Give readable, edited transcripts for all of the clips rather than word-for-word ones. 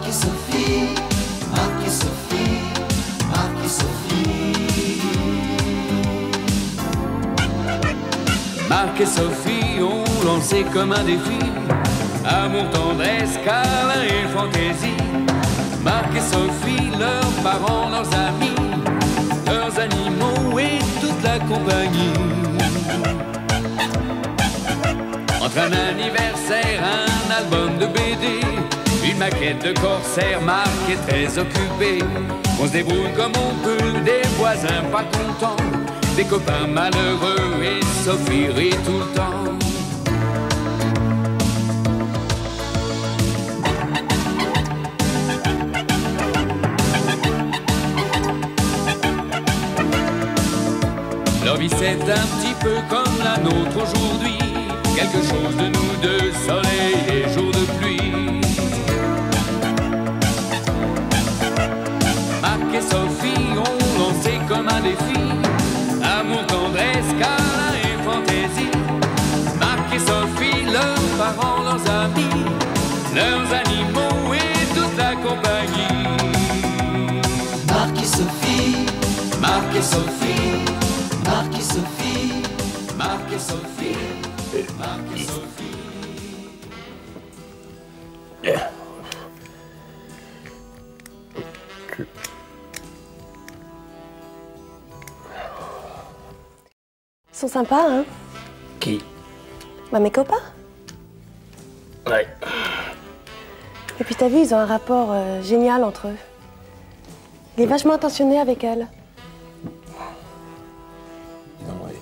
et Sophie, Marc et Sophie, Marc et Sophie. Marc et Sophie ont lancé comme un défi amour, tendresse, câlin et fantaisie. Marc et Sophie, leurs parents, leurs amis, leurs animaux et toute la compagnie. Entre un anniversaire, un album de BD, une maquette de corsaire, Marc est très occupé. On se débrouille comme on peut, des voisins pas contents, des copains malheureux et Sophie rit tout le temps. Leur vie c'est un petit peu comme la nôtre aujourd'hui, quelque chose de nous deux, soleil et jour de pluie. Marc et Sophie ont lancé comme un défi amour, tendresse, câlin et fantaisie. Marc et Sophie, leurs parents, leurs amis, leurs animaux et toute la compagnie. Marc et Sophie, Marc et Sophie, Marc et Sophie, Marc et Sophie, Marc et Sophie. Ils sont sympas, hein? Qui? Bah, mes copains. Ouais. Et puis, t'as vu, ils ont un rapport génial entre eux. Il est vachement attentionné avec elle. Non, ouais.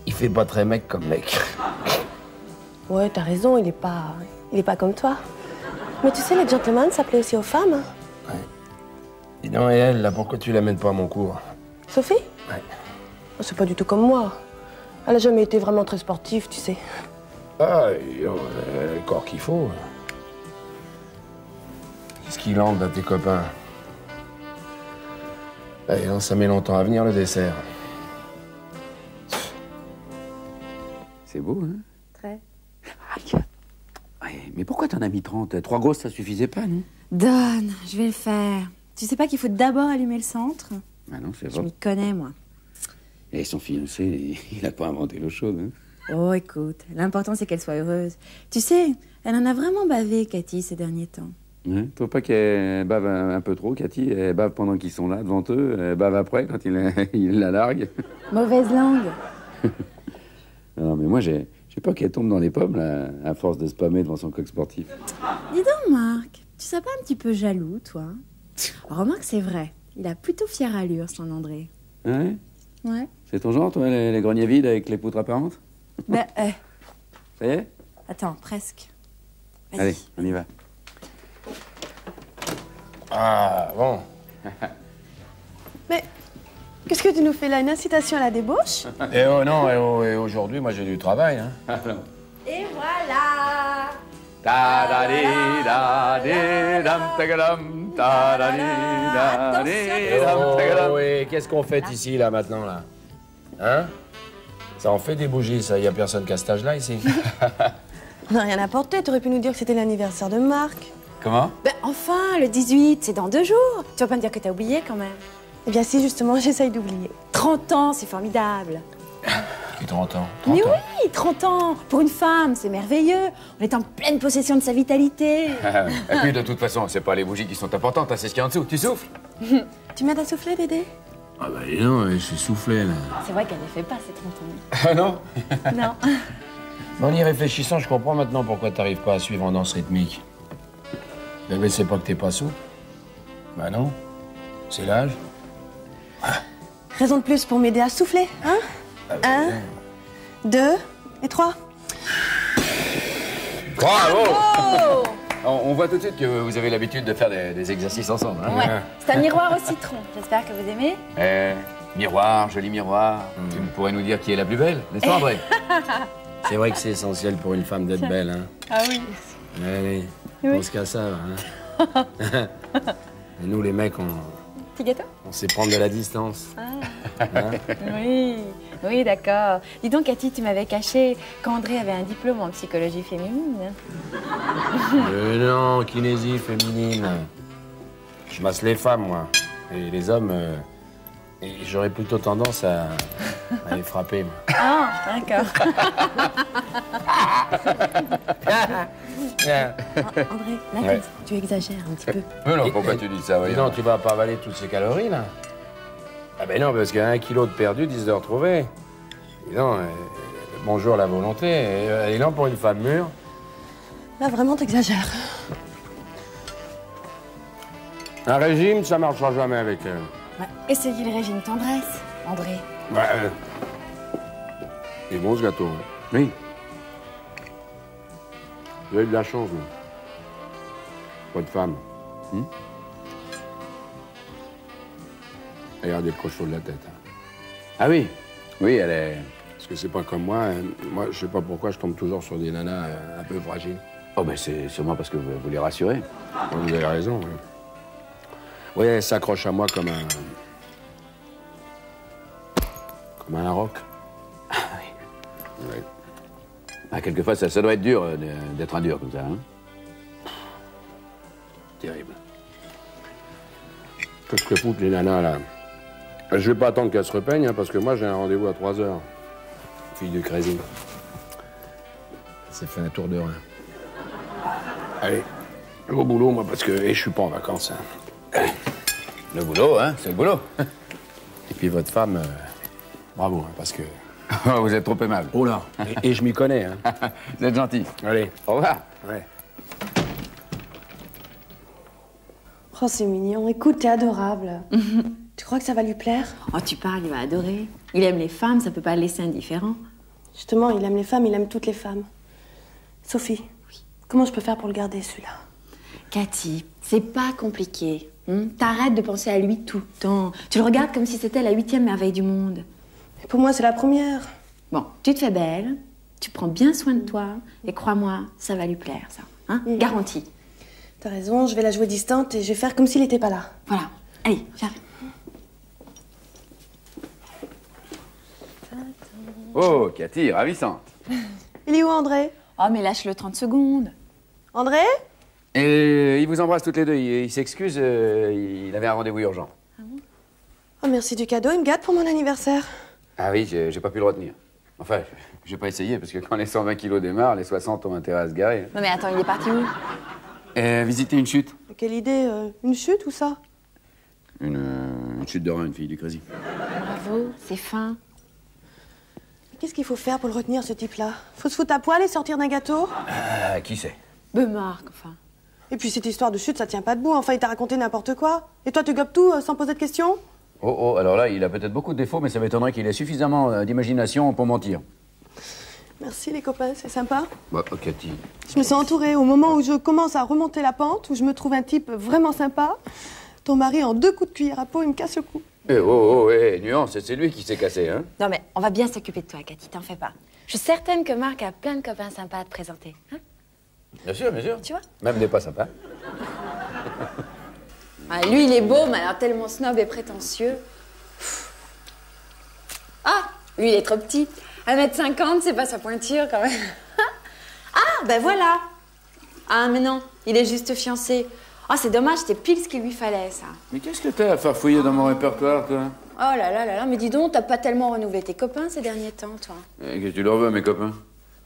Il fait pas très mec comme mec. Ouais, t'as raison, il est pas comme toi. Mais tu sais, les gentlemen, ça plaît aussi aux femmes, hein? Ouais. Dis donc, et elle, là, pourquoi tu l'amènes pas à mon cours? Sophie? Ouais. C'est pas du tout comme moi. Elle a jamais été vraiment très sportive, tu sais. Ah, le corps qu'il faut. Qu'est-ce qu'il entre à tes copains? Allez, non, ça met longtemps à venir, le dessert. C'est beau, hein? Très. Aïe. Ouais, mais pourquoi t'en as mis 30? 3 grosses, ça suffisait pas, non? Don, je vais le faire. Tu sais pas qu'il faut d'abord allumer le centre? Ah non, c'est Je vrai. m'y connais, moi. Et son fiancé, il a pas inventé l'eau chaude, hein? Oh, écoute, l'important c'est qu'elle soit heureuse. Tu sais, elle en a vraiment bavé, Cathy, ces derniers temps. Ouais, tu trouves pas qu'elle bave un peu trop, Cathy? Elle bave pendant qu'ils sont là, devant eux, elle bave après, quand il la largue. Mauvaise langue. Non, mais moi, j'ai peur qu'elle tombe dans les pommes, là, à force de spammer devant son coq sportif. Dis donc, Marc, tu serais pas un petit peu jaloux, toi? Remarque, c'est vrai. Il a plutôt fière allure, son André. Ouais? Ouais. C'est ton genre, toi, les greniers vides avec les poutres apparentes? Ben, Ça y est? attends, presque. Vas-y. Allez, on y va. Ah, bon. Mais qu'est-ce que tu nous fais là? Une incitation à la débauche? Et oh non, et aujourd'hui, moi, j'ai du travail, hein. Et voilà! Oh, et qu'est-ce qu'on fait ici, là, maintenant, là? Hein? Ça en fait des bougies, ça. Y a personne qu'à cet âge-là, ici. On n'a rien apporté, t'aurais pu nous dire que c'était l'anniversaire de Marc. Comment? Ben enfin, le 18, c'est dans 2 jours. Tu vas pas me dire que t'as oublié, quand même. Eh bien si, justement, j'essaye d'oublier. 30 ans, c'est formidable. Qui 30 ans? 30 Mais ans. oui, 30 ans. Pour une femme, c'est merveilleux. On est en pleine possession de sa vitalité. Et puis, de toute façon, c'est pas les bougies qui sont importantes, hein, c'est ce qu'il y a en dessous. Tu souffles? Tu m'aides à souffler, Dédé? Ah bah non, je suis soufflé, là. C'est vrai qu'elle ne fait pas ses 30 Ah non? ans. Non. En y réfléchissant, je comprends maintenant pourquoi t'arrives pas à suivre en danse rythmique. Mais c'est pas que t'es pas souple. Bah non. C'est l'âge. Raison de plus pour m'aider à souffler, hein? Ah, 1, 2 et 3. Bravo! On voit tout de suite que vous avez l'habitude de faire des exercices ensemble. Hein? Ouais. C'est un miroir au citron. J'espère que vous aimez. Miroir, joli miroir. Tu pourrais nous dire qui est la plus belle, n'est-ce pas, André? C'est vrai que c'est essentiel pour une femme d'être belle, hein? Ah oui. Allez, Oui. on se casse ça, hein? Et nous, les mecs, Petit gâteau? on sait prendre de la distance. Ah. Hein? Oui. Oui, d'accord. Dis donc, Cathy, tu m'avais caché qu'André avait un diplôme en psychologie féminine. Non, kinésie féminine. Je masse les femmes, moi. Et les hommes, et j'aurais plutôt tendance à les frapper, moi. Ah, d'accord. André, là, Ouais. tu exagères un petit peu. Mais non, pourquoi tu dis ça, Dis voyons? donc, tu vas pas avaler toutes ces calories, là? Ah ben non, parce qu'un kilo de perdu, 10 de retrouvé. Dis donc, bonjour la volonté. Et non, pour une femme mûre. Là, vraiment, t'exagères. Un régime, ça marchera jamais avec elle. Bah, essayez le régime tendresse, André. Bah, il est bon ce gâteau. Hein. Oui. Vous avez de la chance, vous. Votre femme. Regardez le cochon de la tête. Hein. Ah oui. Oui, elle est... Parce que c'est pas comme moi. Hein. Moi, je sais pas pourquoi je tombe toujours sur des nanas un peu fragiles. Oh, ben c'est sûrement parce que vous les rassurez. Vous avez raison, oui. Oui, elle s'accroche à moi comme un... Comme un roc. Ah oui. Oui. Ah, quelquefois, ça doit être dur d'être un dur comme ça, hein? Terrible. Qu'est-ce que foutent les nanas, là? Je vais pas attendre qu'elles se repeignent, hein, parce que moi, j'ai un rendez-vous à 3 heures. Fille du crazy. C'est fait un tour de rein. Allez, au boulot, moi, parce que je suis pas en vacances. Hein. Le boulot, hein? C'est le boulot. Et puis votre femme, bravo, hein, parce que... Vous êtes trop aimable. Oh là, et je m'y connais, hein. Vous êtes gentil. Allez, Au revoir. ouais. Oh, c'est mignon. Écoute, t'es adorable. Tu crois que ça va lui plaire? Oh, tu parles, il va adorer. Il aime les femmes, ça peut pas le laisser indifférent. Justement, il aime les femmes, il aime toutes les femmes. Sophie, comment je peux faire pour le garder, celui-là? Cathy, c'est pas compliqué. T'arrêtes de penser à lui tout le temps. Tu le regardes comme si c'était la 8e merveille du monde. Et pour moi, c'est la première. Bon, tu te fais belle, tu prends bien soin de toi, et crois-moi, ça va lui plaire, ça. Hein? Garantie. T'as raison, je vais la jouer distante et je vais faire comme s'il n'était pas là. Voilà. Allez, viens. Oh, Cathy, ravissante. Il est où, André? Oh, mais lâche-le 30 secondes. André? Et il vous embrasse toutes les deux. Il s'excuse, il avait un rendez-vous urgent. Oh, merci du cadeau, il me gâte pour mon anniversaire. Ah oui, j'ai pas pu le retenir. Enfin, j'ai pas essayé, parce que quand les 120 kilos démarrent, les 60 ont intérêt à se garer. Non, mais attends, il est parti où? Visiter une chute. Quelle idée, une chute ou ça? Une chute de rein, une fille du crazy. Bravo, c'est fin. Qu'est-ce qu'il faut faire pour le retenir, ce type-là? Faut se foutre à poil et sortir d'un gâteau? Qui sait? Marc, enfin. Et puis cette histoire de chute, ça tient pas debout. Enfin, il t'a raconté n'importe quoi. Et toi, tu gobes tout sans poser de questions? Oh, alors là, il a peut-être beaucoup de défauts, mais ça m'étonnerait qu'il ait suffisamment d'imagination pour mentir. Merci, les copains, c'est sympa. Bah, Cathy. Je me sens entourée. Au moment où je commence à remonter la pente, où je me trouve un type vraiment sympa, ton mari, en 2 coups de cuillère à peau, il me casse le cou. Nuance, c'est lui qui s'est cassé, hein? Non, mais on va bien s'occuper de toi, Cathy, t'en fais pas. Je suis certaine que Marc a plein de copains sympas à te présenter. Hein? Bien sûr, bien sûr. Tu vois? Même des pas sympas. Ah, lui, il est beau, mais alors tellement snob et prétentieux. Ah, lui, il est trop petit. 1m50, c'est pas sa pointure, quand même. Ah, ben voilà. Ah, mais non, il est juste fiancé. Ah, c'est dommage, c'était pile ce qu'il lui fallait, ça. Mais qu'est-ce que t'as à farfouiller dans mon répertoire, toi? Oh là là là là, mais dis donc, t'as pas tellement renouvelé tes copains ces derniers temps, toi. Qu'est-ce que tu leur veux, mes copains?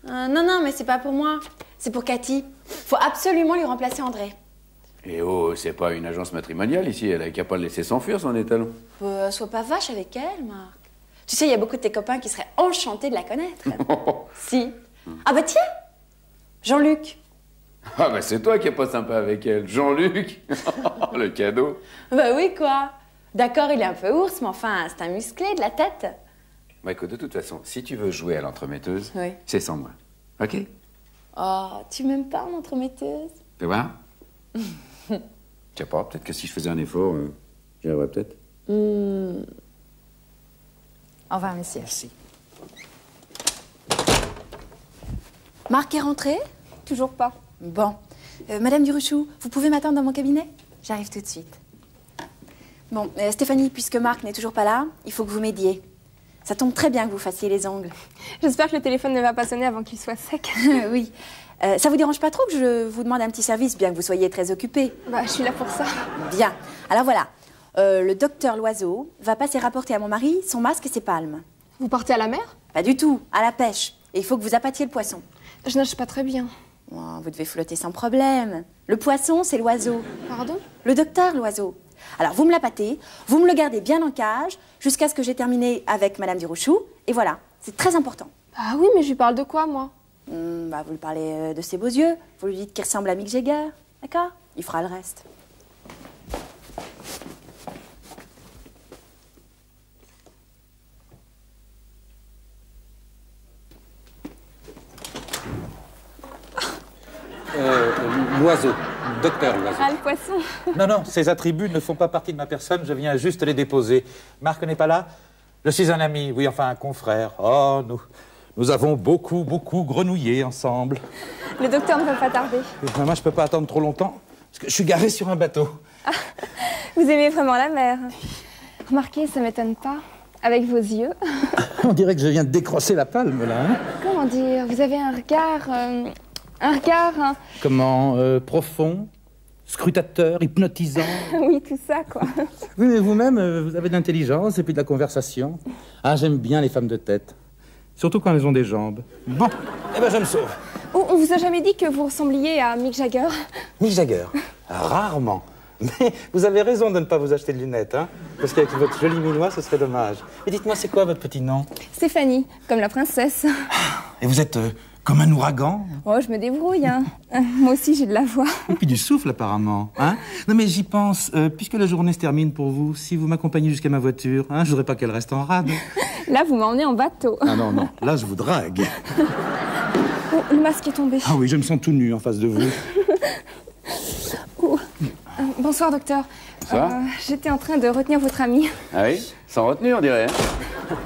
Non, mais c'est pas pour moi. C'est pour Cathy. Faut absolument lui remplacer André. Et c'est pas une agence matrimoniale ici, elle a qu'à pas le laisser s'enfuir, son étalon. Sois pas vache avec elle, Marc. Tu sais, il y a beaucoup de tes copains qui seraient enchantés de la connaître. Si. Ah bah tiens, Jean-Luc. Ah bah c'est toi qui es pas sympa avec elle, Jean-Luc. Le cadeau. Bah oui, quoi. D'accord, il est un peu ours, mais enfin, c'est un musclé de la tête. Bah écoute, de toute façon, si tu veux jouer à l'entremetteuse, Oui. c'est sans moi. Ok? Oh, tu m'aimes pas, mon entremetteuse? Tu vois? Je sais pas, peut-être que si je faisais un effort, j'y arriverais peut-être. Au revoir, monsieur. Merci. Marc est rentré? Toujours pas. Bon. Madame Duruchou, vous pouvez m'attendre dans mon cabinet? J'arrive tout de suite. Bon, Stéphanie, puisque Marc n'est toujours pas là, il faut que vous m'aidiez. Ça tombe très bien que vous fassiez les ongles. J'espère que le téléphone ne va pas sonner avant qu'il soit sec. Oui. Ça vous dérange pas trop que je vous demande un petit service, bien que vous soyez très occupé? Bah, je suis là pour ça. Bien. Alors voilà, le docteur Loiseau va passer rapporter à mon mari son masque et ses palmes. Vous partez à la mer? Pas du tout, à la pêche. Et il faut que vous appâtiez le poisson. Je nage pas très bien. Oh, vous devez flotter sans problème. Le poisson, c'est l'oiseau. Pardon? Le docteur Loiseau. Alors, vous me l'appâtez, vous me le gardez bien en cage, jusqu'à ce que j'ai terminé avec Madame Durochou. Et voilà, c'est très important. Ah oui, mais je lui parle de quoi, moi? Vous lui parlez de ses beaux yeux. Vous lui dites qu'il ressemble à Mick Jagger. D'accord? Il fera le reste. L'oiseau, docteur Loiseau. Ah, le poisson. Non, non, ces attributs ne font pas partie de ma personne, je viens juste les déposer. Marc n'est pas là? Je suis un ami, oui, enfin un confrère. Oh, nous avons beaucoup grenouillé ensemble. Le docteur ne va pas tarder. Et moi, je peux pas attendre trop longtemps, parce que je suis garé sur un bateau. Ah, vous aimez vraiment la mer. Remarquez, ça m'étonne pas. Avec vos yeux. On dirait que je viens de décrosser la palme, là. Hein? Comment dire? Vous avez un regard... Comment? Profond, scrutateur, hypnotisant. Oui, tout ça, quoi. Oui, mais vous-même, vous avez de l'intelligence et puis de la conversation. Ah, j'aime bien les femmes de tête. Surtout quand elles ont des jambes. Bon, eh ben je me sauve. On vous a jamais dit que vous ressembliez à Mick Jagger? Mick Jagger? Rarement. Mais vous avez raison de ne pas vous acheter de lunettes, hein? Parce qu'avec votre joli minois, ce serait dommage. Et dites-moi, c'est quoi votre petit nom? Stéphanie, comme la princesse. Et vous êtes comme un ouragan? Oh, je me débrouille, hein. Moi aussi, j'ai de la voix. Et puis du souffle, apparemment, hein? Non, mais j'y pense. Puisque la journée se termine pour vous, si vous m'accompagnez jusqu'à ma voiture, hein, je voudrais pas qu'elle reste en rade. Là, vous m'emmenez en bateau. Ah non, non, là, je vous drague. Oh, le masque est tombé. Ah oui, je me sens tout nu en face de vous. Oh. Bonsoir, docteur. Bonsoir. J'étais en train de retenir votre ami. Ah oui? Sans retenue, on dirait. Hein?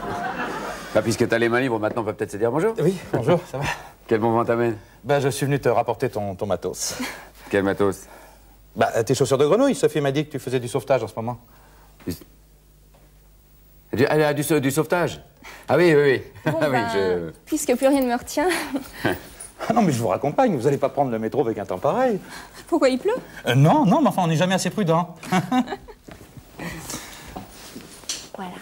Bah, puisque t'as les mains libres, maintenant on peut peut-être se dire bonjour. Oui, bonjour, ça va? Quel bon vent t'amène? Ben, je suis venu te rapporter ton matos. Quel matos? Bah, tes chaussures de grenouille. Sophie m'a dit que tu faisais du sauvetage en ce moment. Du sauvetage? Ah oui, oui, oui. Bon, Ah oui, puisque plus rien ne me retient. Ah non, mais je vous raccompagne. Vous allez pas prendre le métro avec un temps pareil. Pourquoi il pleut? Non, non, mais enfin, on n'est jamais assez prudent. Voilà.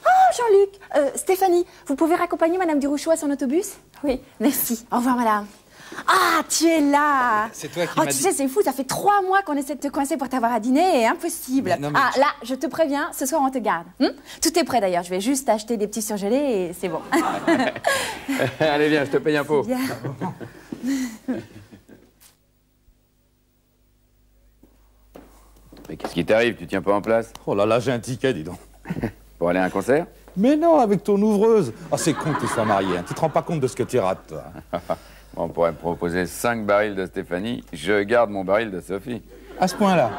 Oh, Jean-Luc! Stéphanie, vous pouvez raccompagner Madame Durochou à son autobus? Oui. Merci. Au revoir, madame. Ah, tu es là! C'est toi qui Oh, m'as tu dit... sais, c'est fou, ça fait 3 mois qu'on essaie de te coincer pour t'avoir à dîner, impossible. Mais non, mais Ah, là, je te préviens, ce soir on te garde. Tout est prêt d'ailleurs, je vais juste acheter des petits surgelés et c'est bon. Allez, viens, je te paye un pot. Bien. Mais qu'est-ce qui t'arrive? Tu tiens pas en place? Oh là là, j'ai un ticket, dis donc. Pour aller à un concert? Mais non, avec ton ouvreuse. Ah, c'est con que tu sois marié, hein. Tu te rends pas compte de ce que tu rates, toi. Bon, on pourrait me proposer 5 barils de Stéphanie, je garde mon baril de Sophie. À ce point-là.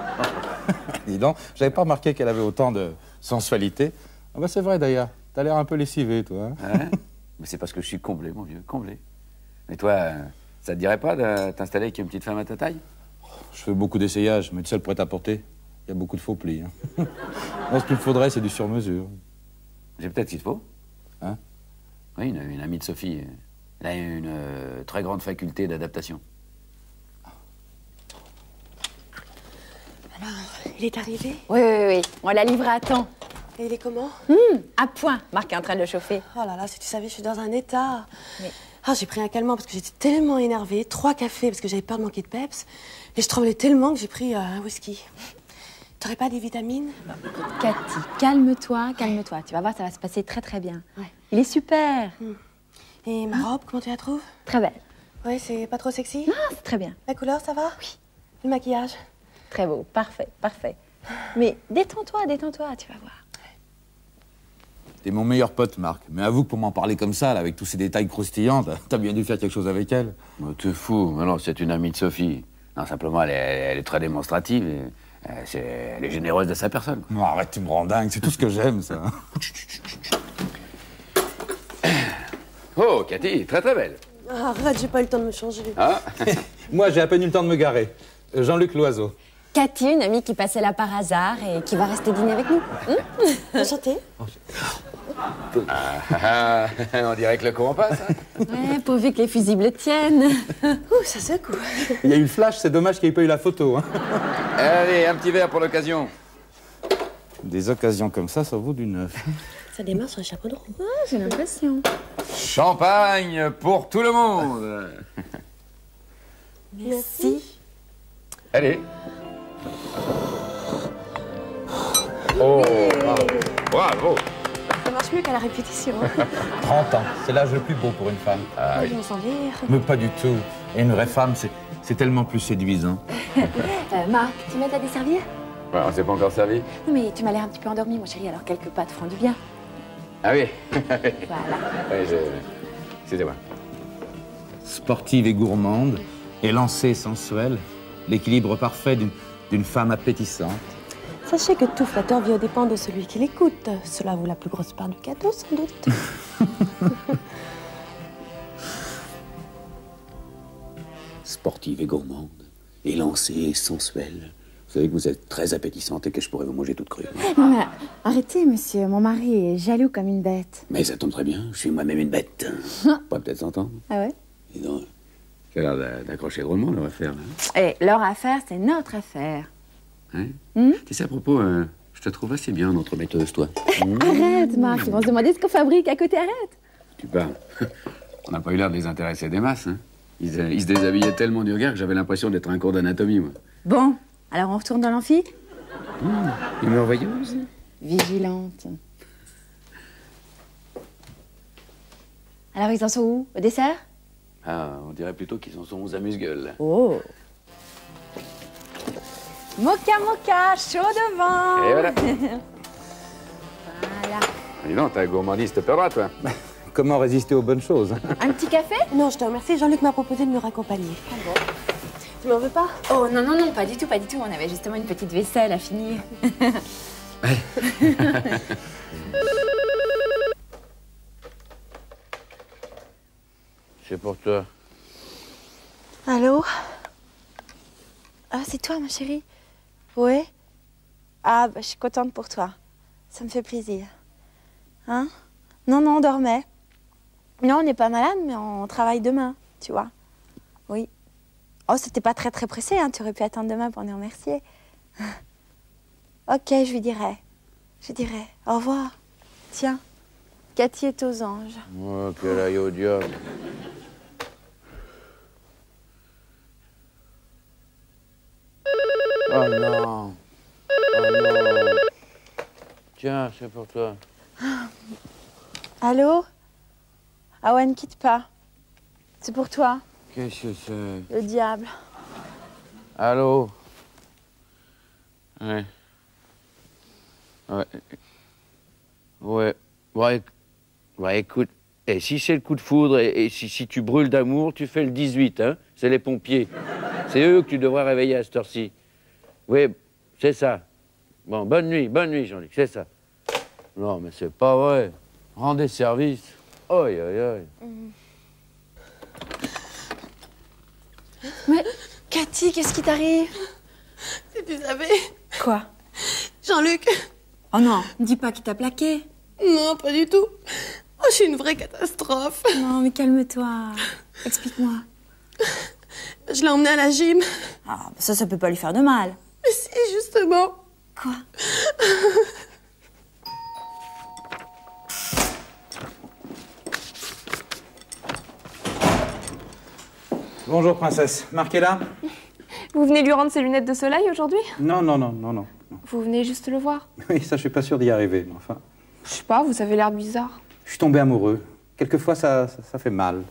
Dis donc, j'avais pas remarqué qu'elle avait autant de sensualité. Ah bah c'est vrai d'ailleurs, t'as l'air un peu lessivé, toi. Hein. Hein? Mais c'est parce que je suis comblé, mon vieux, comblé. Mais toi, ça te dirait pas de t'installer avec une petite femme à ta taille? Je fais beaucoup d'essayages, mais tu sais, elle pourrait t'apporter. Il y a beaucoup de faux plis. Hein. Moi, ce qu'il me faudrait, c'est du sur-mesure. J'ai peut-être ce qu'il faut. Hein? Oui, une amie de Sophie. Elle a une très grande faculté d'adaptation. Alors, il est arrivé? Oui, oui, oui, on l'a livré à temps. Et il est comment? À point, Marc est en train de le chauffer. Oh là là, si tu savais, je suis dans un état. Mais- Ah, j'ai pris un calmant parce que j'étais tellement énervée. 3 cafés parce que j'avais peur de manquer de peps. Et je tremblais tellement que j'ai pris un whisky. T'aurais pas des vitamines? Cathy, calme-toi, calme-toi. Tu vas voir, ça va se passer très très bien. Ouais. Il est super. Et ma robe, comment tu la trouves? Très belle. Ouais, c'est pas trop sexy? Ah, c'est très bien. La couleur, ça va? Oui. Le maquillage? Très beau, parfait, parfait. Mais détends-toi, détends-toi, tu vas voir. T'es mon meilleur pote, Marc. Mais avoue que pour m'en parler comme ça, là, avec tous ces détails croustillants, t'as bien dû faire quelque chose avec elle. Oh, t'es fou. Mais non, c'est une amie de Sophie. Non, simplement, elle est très démonstrative. Et, elle est généreuse de sa personne. Non, arrête, tu me rends dingue. C'est tout ce que j'aime, ça. Oh, Cathy, très très belle. Ah, arrête, j'ai pas eu le temps de me changer. Ah, Moi, j'ai à peine eu le temps de me garer. Jean-Luc Loiseau. Cathy, une amie qui passait là par hasard et qui va rester dîner avec nous. Enchantée. On dirait que le courant passe. Hein. Ouais, pourvu que les fusibles tiennent. Ouh, ça secoue. Il y a eu le flash, c'est dommage qu'il n'y ait pas eu la photo. Hein. Allez, un petit verre pour l'occasion. Des occasions comme ça vaut du neuf. Ça démarre sur un chapeau de roue. Ah, j'ai l'impression. Champagne pour tout le monde. Merci. Allez. Oh, bravo. Ça marche mieux qu'à la répétition. 30 ans, c'est l'âge le plus beau pour une femme. Ah, oui. On s'en vire. Mais pas du tout. Et une vraie femme, c'est tellement plus séduisant. Marc, tu m'aides à desservir? Ouais, on s'est pas encore servi. Non, mais tu m'as l'air un petit peu endormi, mon chéri, alors quelques pâtes feront du bien. Ah oui. Voilà. Oui, excusez-moi. Sportive et gourmande, élancée et sensuelle, l'équilibre parfait d'une femme appétissante. Sachez que tout flatteur vit aux dépens de celui qui l'écoute. Cela vaut la plus grosse part du cadeau, sans doute. Sportive et gourmande, élancée et sensuelle. Vous savez que vous êtes très appétissante et que je pourrais vous manger toute crue. Non, mais arrêtez, monsieur. Mon mari est jaloux comme une bête. Mais ça tombe très bien, je suis moi-même une bête. On pourrait peut-être s'entendre. Ah ouais? Dis donc, ça a l'air d'accrocher drôlement leur affaire. Là. Et leur affaire, c'est notre affaire. Hein? Tu sais, à propos, je te trouve assez bien en entremetteuse, toi. Arrête, Marc. Ils vont se demander ce qu'on fabrique à côté. Arrête. Tu parles. On n'a pas eu l'air de les intéresser des masses. Hein. Ils se déshabillaient tellement du regard que j'avais l'impression d'être un cours d'anatomie, moi. Bon, alors on retourne dans l'amphi? Une merveilleuse. Vigilante. Alors ils en sont où? Au dessert? Ah, on dirait plutôt qu'ils en sont aux amuse-gueules. Oh. Mocha mocha, chaud devant. Et voilà. Voilà. Dis donc, t'as gourmandise, te perdras, toi. Comment résister aux bonnes choses? Un petit café? Non, je te remercie. Jean-Luc m'a proposé de me raccompagner. Ah bon? Tu m'en veux pas? Oh non, non, non, pas du tout, pas du tout. On avait justement une petite vaisselle à finir. C'est pour toi. Allô? Ah, c'est toi, ma chérie? Oui? Ah, bah, je suis contente pour toi. Ça me fait plaisir. Hein? Non, non, on dormait. Non, on n'est pas malade, mais on travaille demain, tu vois. Oui. Oh, c'était pas très pressé, hein. Tu aurais pu attendre demain pour nous remercier. Ok, je lui dirai. Je dirai. Au revoir. Tiens, Cathy est aux anges. Oh, qu'elle aille au diable. Oh non. Oh non. Tiens, c'est pour toi. Allô? Ah ouais, ne quitte pas. C'est pour toi, Qu'est-ce que c'est? le diable. Allô? Ouais. Ouais. Ouais. Ouais, écoute, et si c'est le coup de foudre et si tu brûles d'amour, tu fais le 18, hein? C'est les pompiers. C'est eux que tu devras réveiller à cette heure-ci. Oui, c'est ça. Bon, bonne nuit, Jean-Luc, c'est ça. Non, mais c'est pas vrai. Rendez service. Aïe, aïe, aïe. Mais, Cathy, qu'est-ce qui t'arrive? Si tu savais. Quoi? Jean-Luc. Oh non, ne dis pas qu'il t'a plaqué. Non, pas du tout. Oh, je suis une vraie catastrophe. Non, mais calme-toi. Explique-moi. Je l'ai emmené à la gym. Ah, ça peut pas lui faire de mal. Mais si, justement. Quoi? Bonjour, princesse. Marc est là? Vous venez lui rendre ses lunettes de soleil aujourd'hui? Non. Vous venez juste le voir? Oui, ça, je suis pas sûr d'y arriver, mais enfin... Je sais pas, vous avez l'air bizarre. Je suis tombé amoureux. Quelquefois, ça fait mal.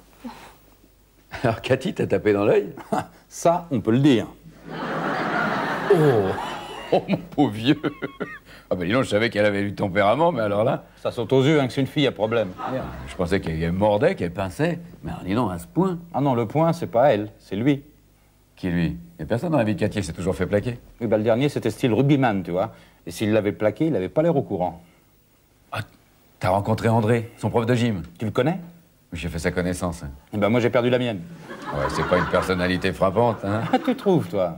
Alors, Cathy, t'as tapé dans l'œil? Ça, on peut le dire. Oh, mon pauvre vieux. Ah ben dis donc, je savais qu'elle avait du tempérament, mais alors là... Ça saute aux yeux, hein, que c'est une fille à problème. Je pensais qu'elle mordait, qu'elle pinçait. Mais alors, dis donc, à ce point. Ah non, le point, c'est pas elle, c'est lui. Qui, lui? Il y a personne dans la vie de Cathy, elle s'est toujours fait plaquer. Oui, bah, le dernier, c'était style rugbyman, tu vois. Et s'il l'avait plaqué, il avait pas l'air au courant. Ah, t'as rencontré André, son prof de gym? Tu le connais? Oui, j'ai fait sa connaissance. Hein. Eh ben, moi, j'ai perdu la mienne. Ouais, c'est pas une personnalité frappante, hein? Ah, tu trouves, toi?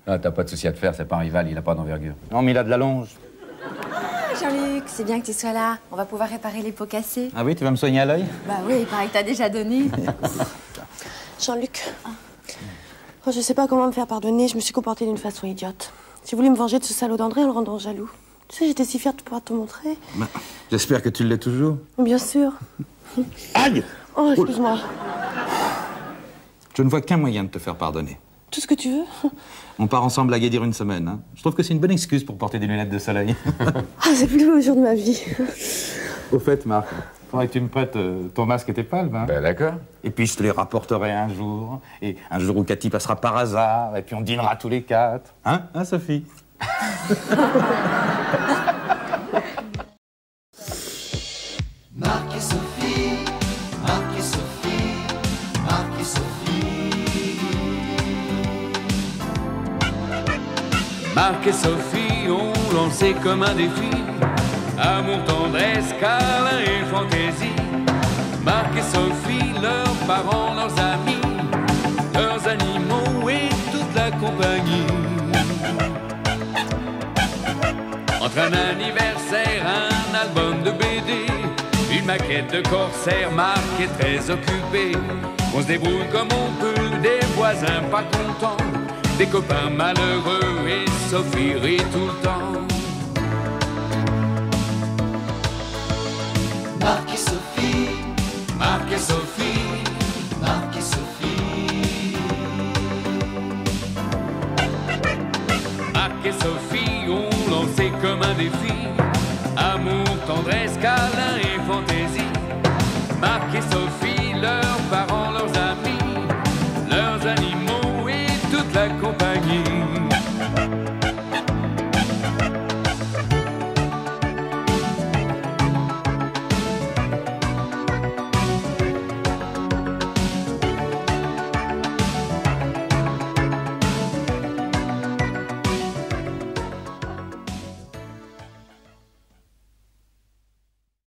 Ah, t'as pas de souci à te faire, c'est pas un rival, il a pas d'envergure. Non, mais il a de la longe. Jean-Luc, c'est bien que tu sois là. On va pouvoir réparer les pots cassés. Ah oui, tu vas me soigner à l'œil? Bah oui, il paraît que t'as déjà donné. Jean-Luc, oh, je sais pas comment me faire pardonner, je me suis comportée d'une façon idiote. J'ai voulu me venger de ce salaud d'André en le rendant jaloux. Tu sais, j'étais si fière de pouvoir te montrer. Bah, j'espère que tu l'es toujours. Bien sûr. Aïe! Oh, excuse-moi. Je ne vois qu'un moyen de te faire pardonner. Tout ce que tu veux. On part ensemble à Guédir une semaine. Hein. Je trouve que c'est une bonne excuse pour porter des lunettes de soleil. Ah, c'est plus le beau jour de ma vie. Au fait, Marc, il faudrait que tu me prêtes ton masque et tes palmes. Hein. Ben d'accord. Et puis je te les rapporterai un jour. Et un jour où Cathy passera par hasard. Et puis on dînera tous les quatre. Hein, Sophie? Marc et Sophie, Marc et Sophie, Marc et Sophie. Marc et Sophie ont lancé comme un défi amour, tendresse, câlin et fantaisie. Marc et Sophie, leurs parents, leurs amis, leurs animaux et toute la compagnie. Entre un anniversaire, un album de BD, une maquette de corsaire, Marc est très occupé. On se débrouille comme on peut, des voisins pas contents, des copains malheureux et Sophie rit tout le temps. Marc et Sophie, Marc et Sophie, Marc et Sophie. Marc et Sophie ont lancé comme un défi amour, tendresse, câlin et fantaisie. Marc et Sophie, leurs parents, leurs amis, leurs animaux et toute la compagnie.